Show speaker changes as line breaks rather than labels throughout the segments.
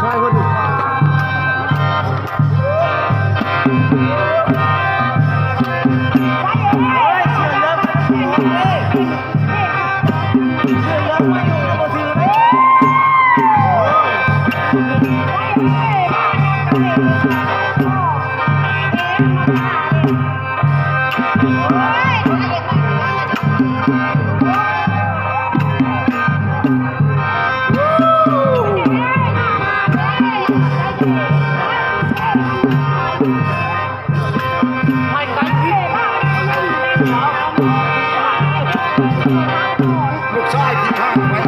ใช่คนอื่นลูกชายที่ข้างไว้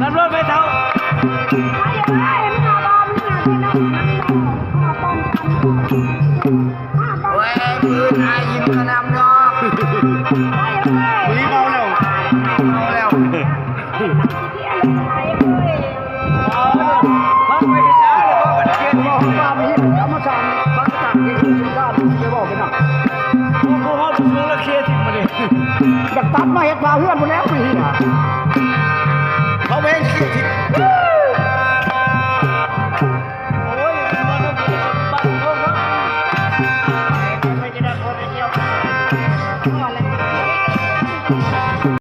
นั่นรถไม่เท่าเว้ยมือไอ้ยิ้มกระนำดอกมือเมาแล้วเมาแล้วพักไปเห็นจ้าเลยว่ามันเกียร์ที่ข้าไม่เห็นจ้ามาสั่งพักสั่งที่คุณจ้าดูจะบอกไปหนักกูเขาดูแล้วเคลียร์ทิ้งมาดิอยากตัดมาเห็ดปลาเพื่อนมาแล้วพี่เขาไม่ให้เคลียร์ทิ้ง